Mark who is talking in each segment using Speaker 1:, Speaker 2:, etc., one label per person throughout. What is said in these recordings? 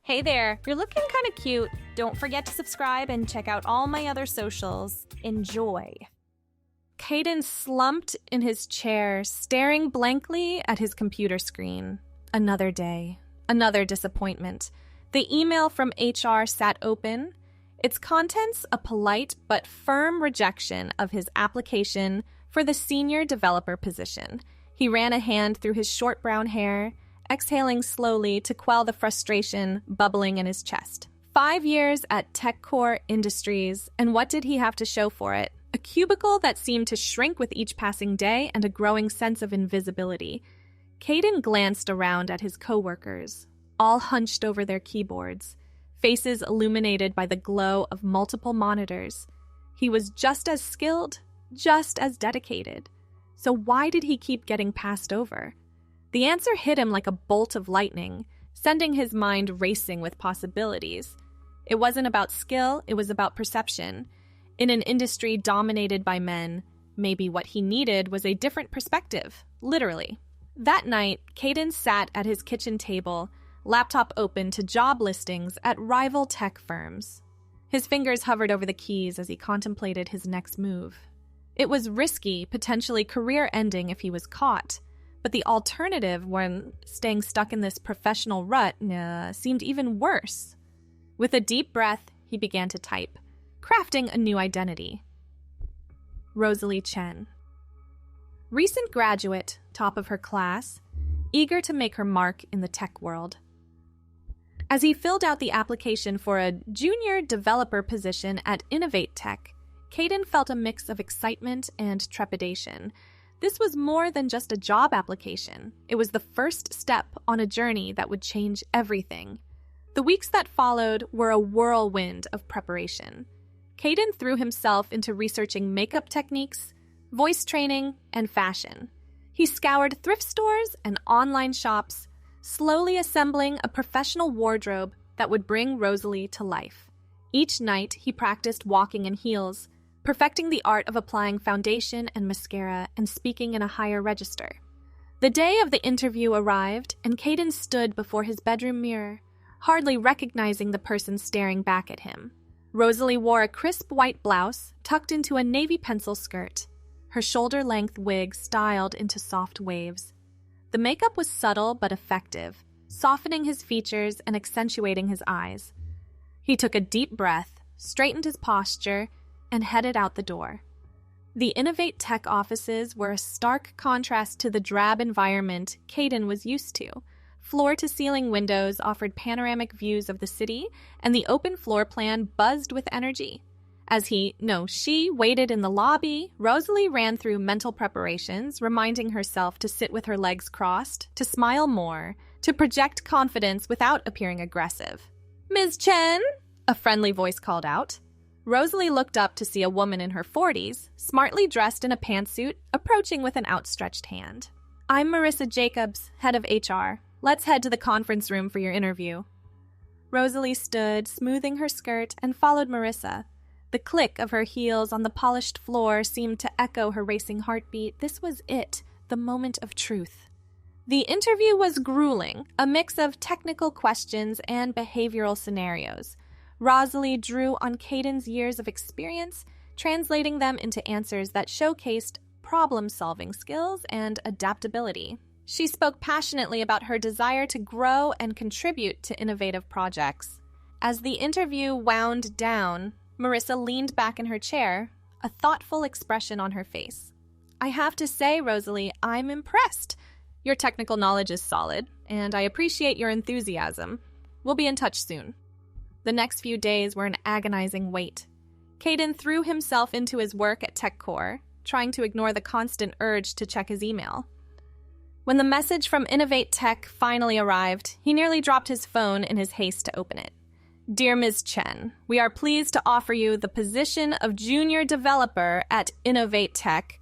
Speaker 1: Hey there, you're looking kind of cute. Don't forget to subscribe and check out all my other socials. Enjoy. Caden slumped in his chair, staring blankly at his computer screen. Another day, another disappointment. The email from HR sat open, its contents a polite but firm rejection of his application for the senior developer position. He ran a hand through his short brown hair, exhaling slowly to quell the frustration bubbling in his chest. 5 years at TechCore Industries, and what did he have to show for it? A cubicle that seemed to shrink with each passing day and a growing sense of invisibility. Caden glanced around at his coworkers, all hunched over their keyboards, faces illuminated by the glow of multiple monitors. He was just as skilled, just as dedicated. So why did he keep getting passed over? The answer hit him like a bolt of lightning, sending his mind racing with possibilities. It wasn't about skill, it was about perception. In an industry dominated by men, maybe what he needed was a different perspective, literally. That night, Caden sat at his kitchen table, laptop open to job listings at rival tech firms. His fingers hovered over the keys as he contemplated his next move. It was risky, potentially career-ending if he was caught. But the alternative, when staying stuck in this professional rut, seemed even worse. With a deep breath, he began to type, crafting a new identity. Rosalie Chen. Recent graduate, top of her class, eager to make her mark in the tech world. As he filled out the application for a junior developer position at Innovate Tech, Caden felt a mix of excitement and trepidation. This was more than just a job application. It was the first step on a journey that would change everything. The weeks that followed were a whirlwind of preparation. Caden threw himself into researching makeup techniques, voice training, and fashion. He scoured thrift stores and online shops, slowly assembling a professional wardrobe that would bring Rosalie to life. Each night, he practiced walking in heels, perfecting the art of applying foundation and mascara and speaking in a higher register. The day of the interview arrived, and Caden stood before his bedroom mirror, hardly recognizing the person staring back at him. Rosalie wore a crisp white blouse tucked into a navy pencil skirt, her shoulder-length wig styled into soft waves. The makeup was subtle but effective, softening his features and accentuating his eyes. He took a deep breath, straightened his posture, and headed out the door. The Innovate Tech offices were a stark contrast to the drab environment Caden was used to. Floor-to-ceiling windows offered panoramic views of the city, and the open floor plan buzzed with energy. As she waited in the lobby, Rosalie ran through mental preparations, reminding herself to sit with her legs crossed, to smile more, to project confidence without appearing aggressive. "Ms. Chen?" a friendly voice called out. Rosalie looked up to see a woman in her 40s, smartly dressed in a pantsuit, approaching with an outstretched hand. "I'm Marissa Jacobs, head of HR. Let's head to the conference room for your interview." Rosalie stood, smoothing her skirt, and followed Marissa. The click of her heels on the polished floor seemed to echo her racing heartbeat. This was it, the moment of truth. The interview was grueling, a mix of technical questions and behavioral scenarios. Rosalie drew on Caden's years of experience, translating them into answers that showcased problem-solving skills and adaptability. She spoke passionately about her desire to grow and contribute to innovative projects. As the interview wound down, Marissa leaned back in her chair, a thoughtful expression on her face. "I have to say, Rosalie, I'm impressed. Your technical knowledge is solid, and I appreciate your enthusiasm. We'll be in touch soon." The next few days were an agonizing wait. Caden threw himself into his work at TechCore, trying to ignore the constant urge to check his email. When the message from Innovate Tech finally arrived, he nearly dropped his phone in his haste to open it. "Dear Ms. Chen, we are pleased to offer you the position of junior developer at Innovate Tech."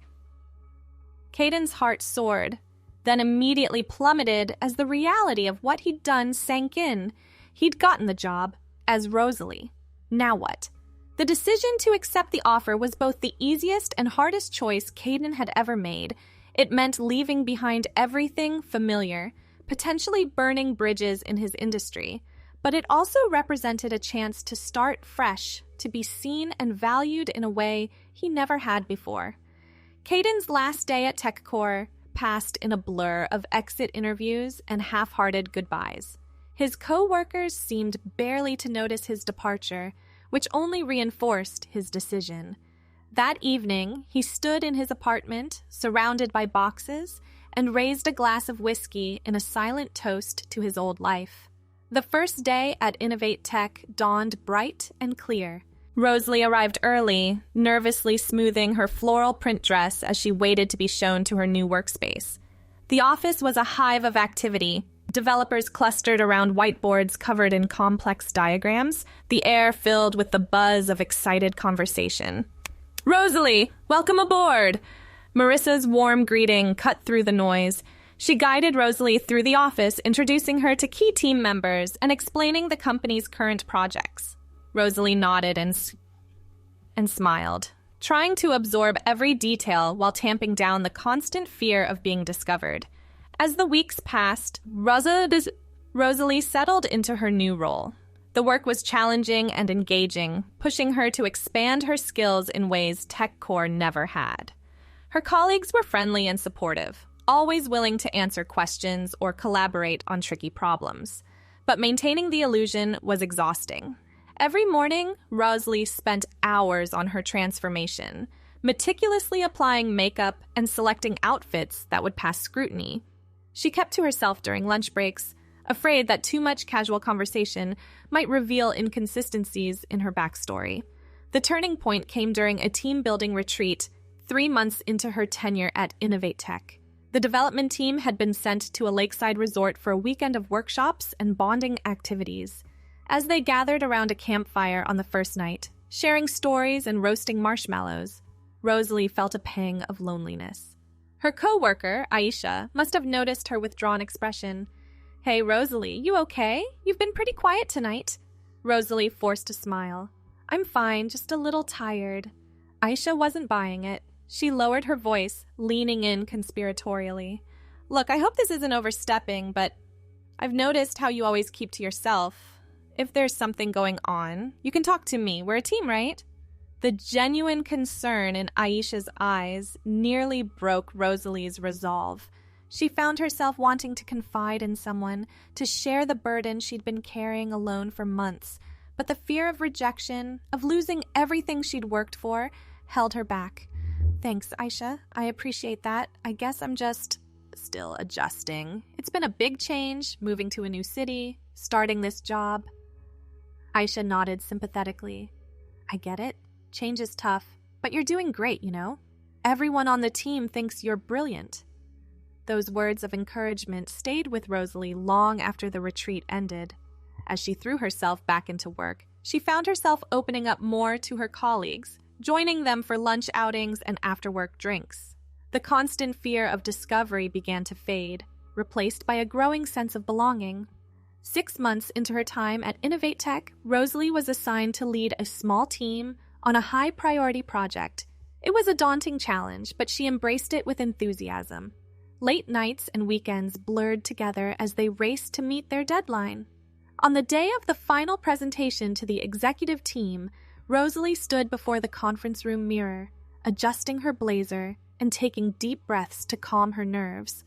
Speaker 1: Caden's heart soared, then immediately plummeted as the reality of what he'd done sank in. He'd gotten the job. As Rosalie. Now what? The decision to accept the offer was both the easiest and hardest choice Caden had ever made. It meant leaving behind everything familiar, potentially burning bridges in his industry, but it also represented a chance to start fresh, to be seen and valued in a way he never had before. Caden's last day at TechCore passed in a blur of exit interviews and half-hearted goodbyes. His co-workers seemed barely to notice his departure, which only reinforced his decision. That evening, he stood in his apartment, surrounded by boxes, and raised a glass of whiskey in a silent toast to his old life. The first day at Innovate Tech dawned bright and clear. Rosalie arrived early, nervously smoothing her floral print dress as she waited to be shown to her new workspace. The office was a hive of activity. Developers clustered around whiteboards covered in complex diagrams, the air filled with the buzz of excited conversation. "Rosalie, welcome aboard!" Marissa's warm greeting cut through the noise. She guided Rosalie through the office, introducing her to key team members and explaining the company's current projects. Rosalie nodded and smiled, trying to absorb every detail while tamping down the constant fear of being discovered. As the weeks passed, Rosalie settled into her new role. The work was challenging and engaging, pushing her to expand her skills in ways TechCore never had. Her colleagues were friendly and supportive, always willing to answer questions or collaborate on tricky problems. But maintaining the illusion was exhausting. Every morning, Rosalie spent hours on her transformation, meticulously applying makeup and selecting outfits that would pass scrutiny. She kept to herself during lunch breaks, afraid that too much casual conversation might reveal inconsistencies in her backstory. The turning point came during a team-building retreat 3 months into her tenure at Innovate Tech. The development team had been sent to a lakeside resort for a weekend of workshops and bonding activities. As they gathered around a campfire on the first night, sharing stories and roasting marshmallows, Rosalie felt a pang of loneliness. Her co-worker, Aisha, must have noticed her withdrawn expression. "Hey, Rosalie, you okay? You've been pretty quiet tonight." Rosalie forced a smile. "I'm fine, just a little tired." Aisha wasn't buying it. She lowered her voice, leaning in conspiratorially. "Look, I hope this isn't overstepping, but I've noticed how you always keep to yourself. If there's something going on, you can talk to me. We're a team, right?" The genuine concern in Aisha's eyes nearly broke Rosalie's resolve. She found herself wanting to confide in someone, to share the burden she'd been carrying alone for months, but the fear of rejection, of losing everything she'd worked for, held her back. "Thanks, Aisha. I appreciate that. I guess I'm just still adjusting. It's been a big change, moving to a new city, starting this job." Aisha nodded sympathetically. "I get it. Change is tough, but you're doing great, you know? Everyone on the team thinks you're brilliant." Those words of encouragement stayed with Rosalie long after the retreat ended. As she threw herself back into work, she found herself opening up more to her colleagues, joining them for lunch outings and after-work drinks. The constant fear of discovery began to fade, replaced by a growing sense of belonging. 6 months into her time at Innovate Tech, Rosalie was assigned to lead a small team on a high-priority project. It was a daunting challenge, but she embraced it with enthusiasm. Late nights and weekends blurred together as they raced to meet their deadline. On the day of the final presentation to the executive team, Rosalie stood before the conference room mirror, adjusting her blazer and taking deep breaths to calm her nerves.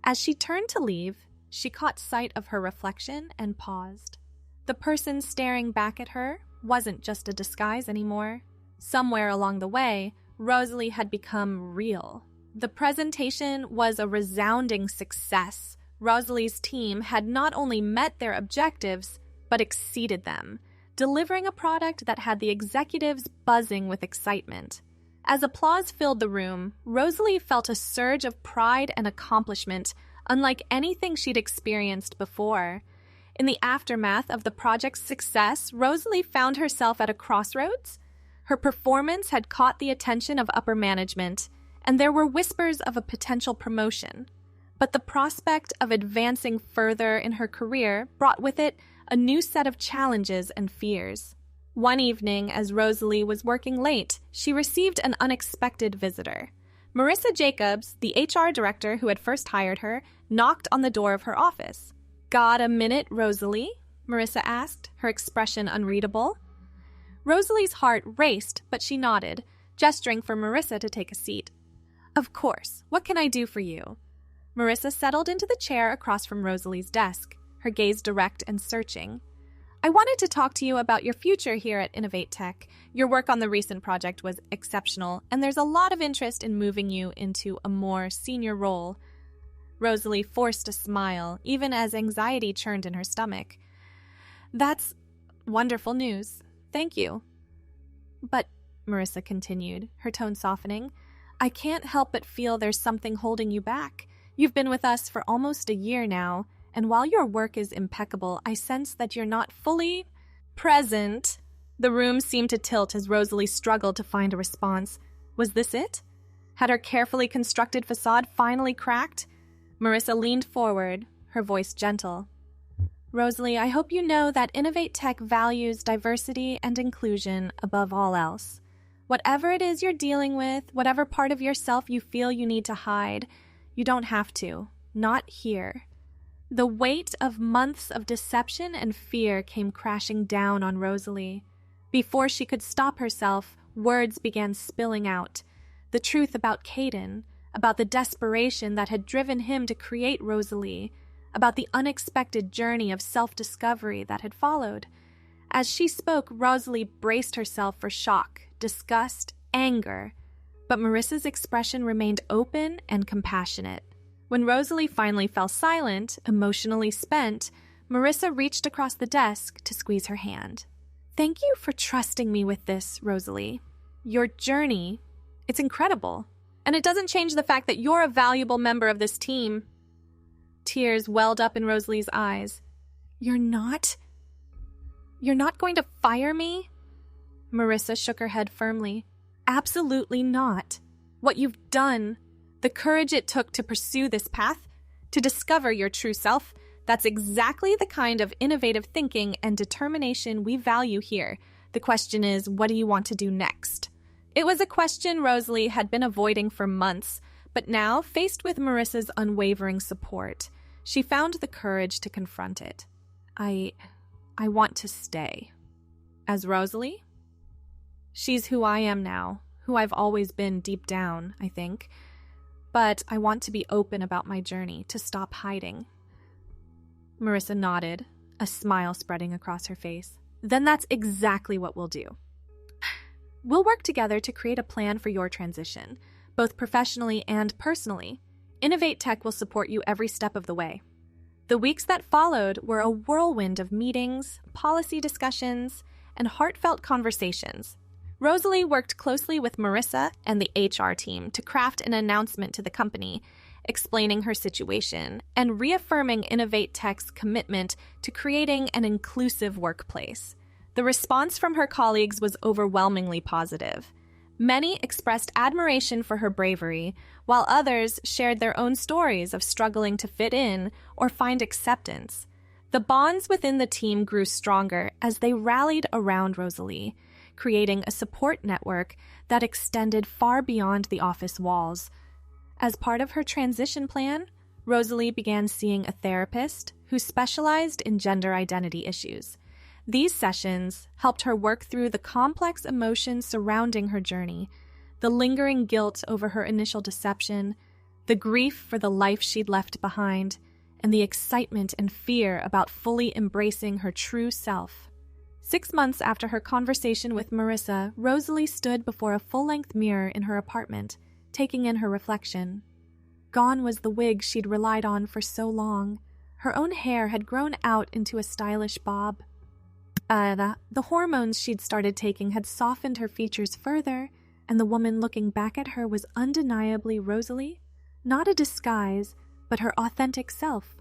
Speaker 1: As she turned to leave, she caught sight of her reflection and paused. The person staring back at her wasn't just a disguise anymore. Somewhere along the way, Rosalie had become real. The presentation was a resounding success. Rosalie's team had not only met their objectives, but exceeded them, delivering a product that had the executives buzzing with excitement. As applause filled the room, Rosalie felt a surge of pride and accomplishment, unlike anything she'd experienced before. In the aftermath of the project's success, Rosalie found herself at a crossroads. Her performance had caught the attention of upper management, and there were whispers of a potential promotion. But the prospect of advancing further in her career brought with it a new set of challenges and fears. One evening, as Rosalie was working late, she received an unexpected visitor. Marissa Jacobs, the HR director who had first hired her, knocked on the door of her office. "Got a minute, Rosalie?" Marissa asked, her expression unreadable. Rosalie's heart raced, but she nodded, gesturing for Marissa to take a seat. Of course. What can I do for you? Marissa settled into the chair across from Rosalie's desk, her gaze direct and searching. I wanted to talk to you about your future here at Innovate Tech. Your work on the recent project was exceptional, and there's a lot of interest in moving you into a more senior role. Rosalie forced a smile, even as anxiety churned in her stomach. That's wonderful news. Thank you. But, Marissa continued, her tone softening, I can't help but feel there's something holding you back. You've been with us for almost a year now, and while your work is impeccable, I sense that you're not fully present. The room seemed to tilt as Rosalie struggled to find a response. Was this it? Had her carefully constructed facade finally cracked? Marissa leaned forward, her voice gentle. Rosalie, I hope you know that Innovate Tech values diversity and inclusion above all else. Whatever it is you're dealing with, whatever part of yourself you feel you need to hide, you don't have to. Not here. The weight of months of deception and fear came crashing down on Rosalie. Before she could stop herself, words began spilling out. The truth about Caden, about the desperation that had driven him to create Rosalie, about the unexpected journey of self-discovery that had followed. As she spoke, Rosalie braced herself for shock, disgust, anger, but Marissa's expression remained open and compassionate. When Rosalie finally fell silent, emotionally spent, Marissa reached across the desk to squeeze her hand. Thank you for trusting me with this, Rosalie. Your journey, it's incredible. And it doesn't change the fact that you're a valuable member of this team. Tears welled up in Rosalie's eyes. You're not going to fire me? Marissa shook her head firmly. Absolutely not. What you've done, the courage it took to pursue this path, to discover your true self, that's exactly the kind of innovative thinking and determination we value here. The question is, what do you want to do next? It was a question Rosalie had been avoiding for months, but now, faced with Marissa's unwavering support, she found the courage to confront it. I want to stay. As Rosalie? She's who I am now, who I've always been deep down, I think. But I want to be open about my journey, to stop hiding. Marissa nodded, a smile spreading across her face. Then that's exactly what we'll do. We'll work together to create a plan for your transition, both professionally and personally. Innovate Tech will support you every step of the way. The weeks that followed were a whirlwind of meetings, policy discussions, and heartfelt conversations. Rosalie worked closely with Marissa and the HR team to craft an announcement to the company, explaining her situation and reaffirming Innovate Tech's commitment to creating an inclusive workplace. The response from her colleagues was overwhelmingly positive. Many expressed admiration for her bravery, while others shared their own stories of struggling to fit in or find acceptance. The bonds within the team grew stronger as they rallied around Rosalie, creating a support network that extended far beyond the office walls. As part of her transition plan, Rosalie began seeing a therapist who specialized in gender identity issues. These sessions helped her work through the complex emotions surrounding her journey, the lingering guilt over her initial deception, the grief for the life she'd left behind, and the excitement and fear about fully embracing her true self. 6 months after her conversation with Marissa, Rosalie stood before a full-length mirror in her apartment, taking in her reflection. Gone was the wig she'd relied on for so long. Her own hair had grown out into a stylish bob. The hormones she'd started taking had softened her features further, and the woman looking back at her was undeniably Rosalie, not a disguise, but her authentic self.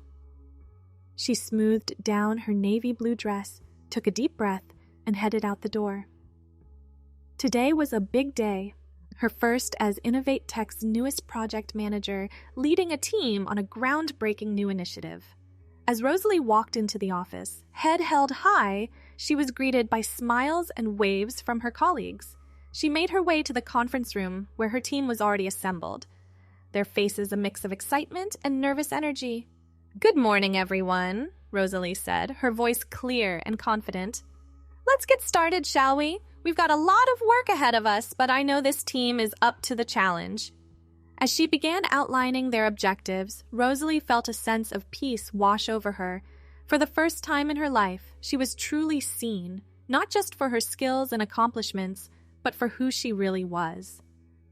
Speaker 1: She smoothed down her navy blue dress, took a deep breath, and headed out the door. Today was a big day, her first as Innovate Tech's newest project manager, leading a team on a groundbreaking new initiative. As Rosalie walked into the office, head held high, she was greeted by smiles and waves from her colleagues. She made her way to the conference room where her team was already assembled, their faces a mix of excitement and nervous energy. "Good morning, everyone," Rosalie said, her voice clear and confident. "Let's get started, shall we? We've got a lot of work ahead of us, but I know this team is up to the challenge." As she began outlining their objectives, Rosalie felt a sense of peace wash over her. For the first time in her life, she was truly seen, not just for her skills and accomplishments, but for who she really was.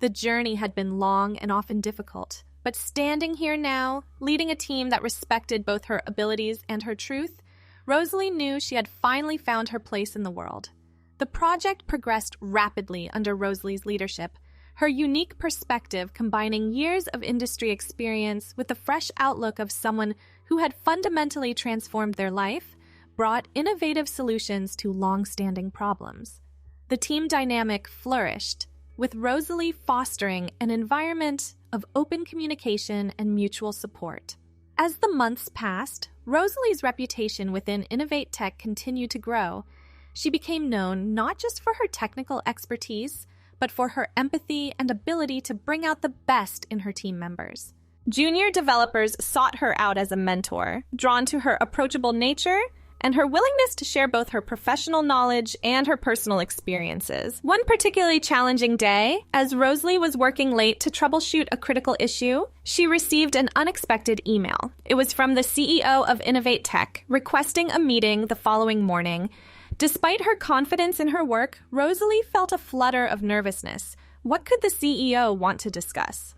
Speaker 1: The journey had been long and often difficult, but standing here now, leading a team that respected both her abilities and her truth, Rosalie knew she had finally found her place in the world. The project progressed rapidly under Rosalie's leadership, her unique perspective combining years of industry experience with the fresh outlook of someone who had fundamentally transformed their life, brought innovative solutions to long-standing problems. The team dynamic flourished, with Rosalie fostering an environment of open communication and mutual support. As the months passed, Rosalie's reputation within Innovate Tech continued to grow. She became known not just for her technical expertise, but for her empathy and ability to bring out the best in her team members. Junior developers sought her out as a mentor, drawn to her approachable nature and her willingness to share both her professional knowledge and her personal experiences. One particularly challenging day, as Rosalie was working late to troubleshoot a critical issue, she received an unexpected email. It was from the CEO of Innovate Tech, requesting a meeting the following morning. Despite her confidence in her work, Rosalie felt a flutter of nervousness. What could the CEO want to discuss?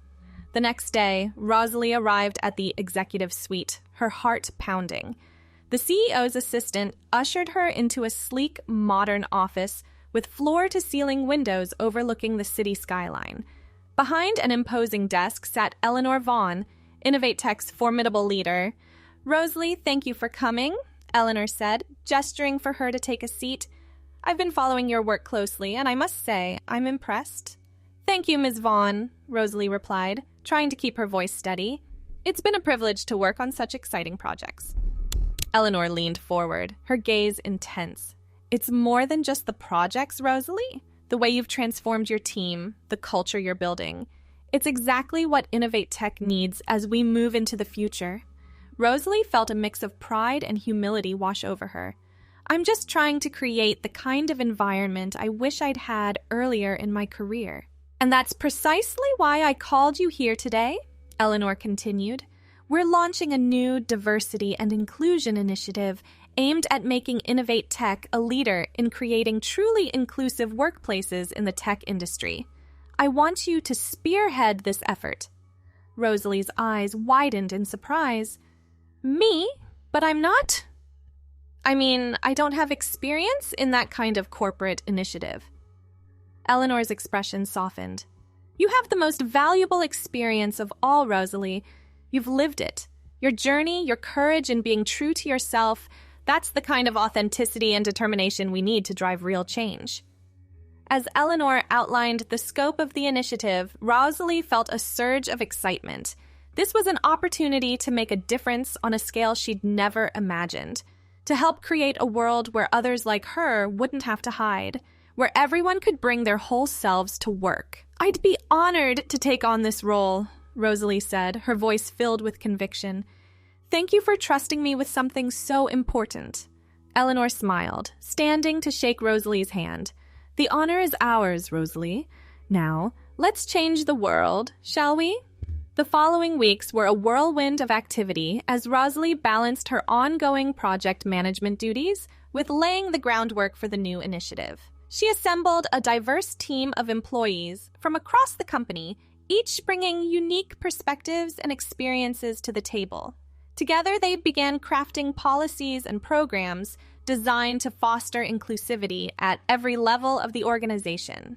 Speaker 1: The next day, Rosalie arrived at the executive suite, her heart pounding. The CEO's assistant ushered her into a sleek, modern office with floor-to-ceiling windows overlooking the city skyline. Behind an imposing desk sat Eleanor Vaughn, Innovate Tech's formidable leader. "Rosalie, thank you for coming," Eleanor said, gesturing for her to take a seat. "I've been following your work closely, and I must say, I'm impressed." "Thank you, Ms. Vaughn," Rosalie replied, trying to keep her voice steady. "It's been a privilege to work on such exciting projects." Eleanor leaned forward, her gaze intense. "It's more than just the projects, Rosalie. The way you've transformed your team, the culture you're building. It's exactly what Innovate Tech needs as we move into the future." Rosalie felt a mix of pride and humility wash over her. "I'm just trying to create the kind of environment I wish I'd had earlier in my career. And that's precisely why I called you here today," Eleanor continued. "We're launching a new diversity and inclusion initiative aimed at making Innovate Tech a leader in creating truly inclusive workplaces in the tech industry. I want you to spearhead this effort." Rosalie's eyes widened in surprise. "Me? But I'm not... I don't have experience in that kind of corporate initiative." Eleanor's expression softened. "You have the most valuable experience of all, Rosalie. You've lived it. Your journey, your courage in being true to yourself, that's the kind of authenticity and determination we need to drive real change." As Eleanor outlined the scope of the initiative, Rosalie felt a surge of excitement. This was an opportunity to make a difference on a scale she'd never imagined, to help create a world where others like her wouldn't have to hide, where everyone could bring their whole selves to work. "I'd be honored to take on this role," Rosalie said, her voice filled with conviction. "Thank you for trusting me with something so important." Eleanor smiled, standing to shake Rosalie's hand. "The honor is ours, Rosalie. Now, let's change the world, shall we?" The following weeks were a whirlwind of activity as Rosalie balanced her ongoing project management duties with laying the groundwork for the new initiative. She assembled a diverse team of employees from across the company, each bringing unique perspectives and experiences to the table. Together, they began crafting policies and programs designed to foster inclusivity at every level of the organization.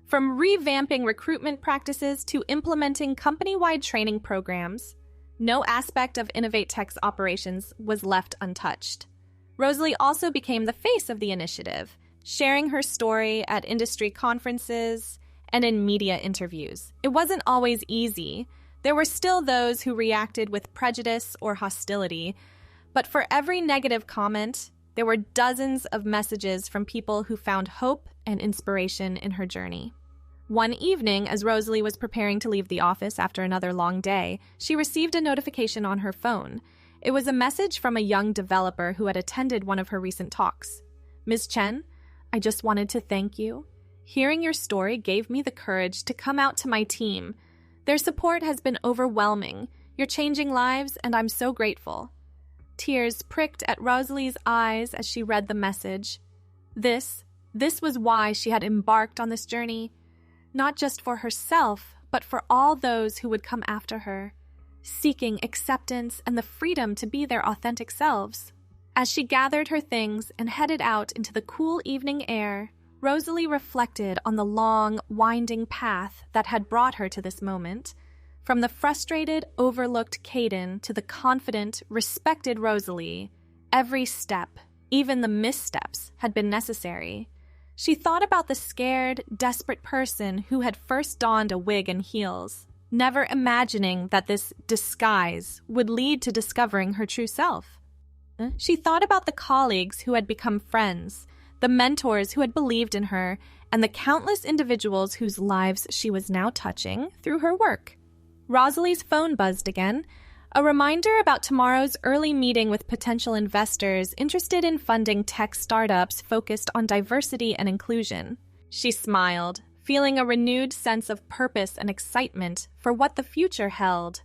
Speaker 1: From revamping recruitment practices to implementing company-wide training programs, no aspect of Innovate Tech's operations was left untouched. Rosalie also became the face of the initiative, sharing her story at industry conferences and in media interviews. It wasn't always easy. There were still those who reacted with prejudice or hostility, but for every negative comment, there were dozens of messages from people who found hope and inspiration in her journey. One evening, as Rosalie was preparing to leave the office after another long day, she received a notification on her phone. It was a message from a young developer who had attended one of her recent talks. "Ms. Chen, I just wanted to thank you. Hearing your story gave me the courage to come out to my team. Their support has been overwhelming. You're changing lives, and I'm so grateful." Tears pricked at Rosalie's eyes as she read the message. This was why she had embarked on this journey, not just for herself, but for all those who would come after her, seeking acceptance and the freedom to be their authentic selves. As she gathered her things and headed out into the cool evening air, Rosalie reflected on the long, winding path that had brought her to this moment. From the frustrated, overlooked Caden to the confident, respected Rosalie, every step, even the missteps, had been necessary. She thought about the scared, desperate person who had first donned a wig and heels, never imagining that this disguise would lead to discovering her true self. She thought about the colleagues who had become friends, the mentors who had believed in her, and the countless individuals whose lives she was now touching through her work. Rosalie's phone buzzed again, a reminder about tomorrow's early meeting with potential investors interested in funding tech startups focused on diversity and inclusion. She smiled, feeling a renewed sense of purpose and excitement for what the future held.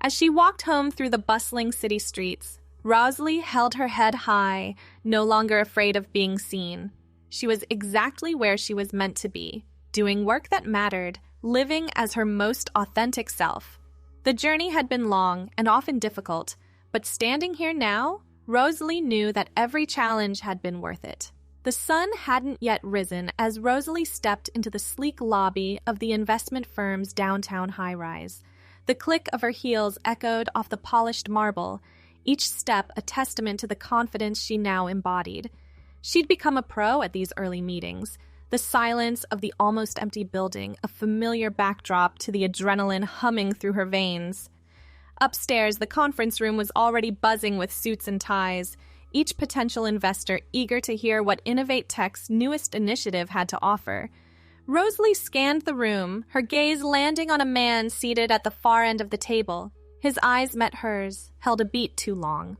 Speaker 1: As she walked home through the bustling city streets, Rosalie held her head high, no longer afraid of being seen. She was exactly where she was meant to be, doing work that mattered, living as her most authentic self. The journey had been long and often difficult, but standing here now, Rosalie knew that every challenge had been worth it. The sun hadn't yet risen as Rosalie stepped into the sleek lobby of the investment firm's downtown high-rise. The click of her heels echoed off the polished marble, each step a testament to the confidence she now embodied. She'd become a pro at these early meetings, the silence of the almost empty building a familiar backdrop to the adrenaline humming through her veins. Upstairs, the conference room was already buzzing with suits and ties, each potential investor eager to hear what Innovate Tech's newest initiative had to offer. Rosalie scanned the room, her gaze landing on a man seated at the far end of the table. His eyes met hers, held a beat too long.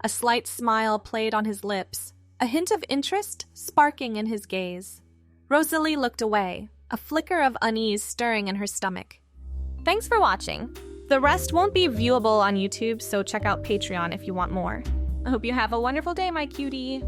Speaker 1: A slight smile played on his lips, a hint of interest sparking in his gaze. Rosalie looked away, a flicker of unease stirring in her stomach. Thanks for watching. The rest won't be viewable on YouTube, so check out Patreon if you want more. I hope you have a wonderful day, my cutie.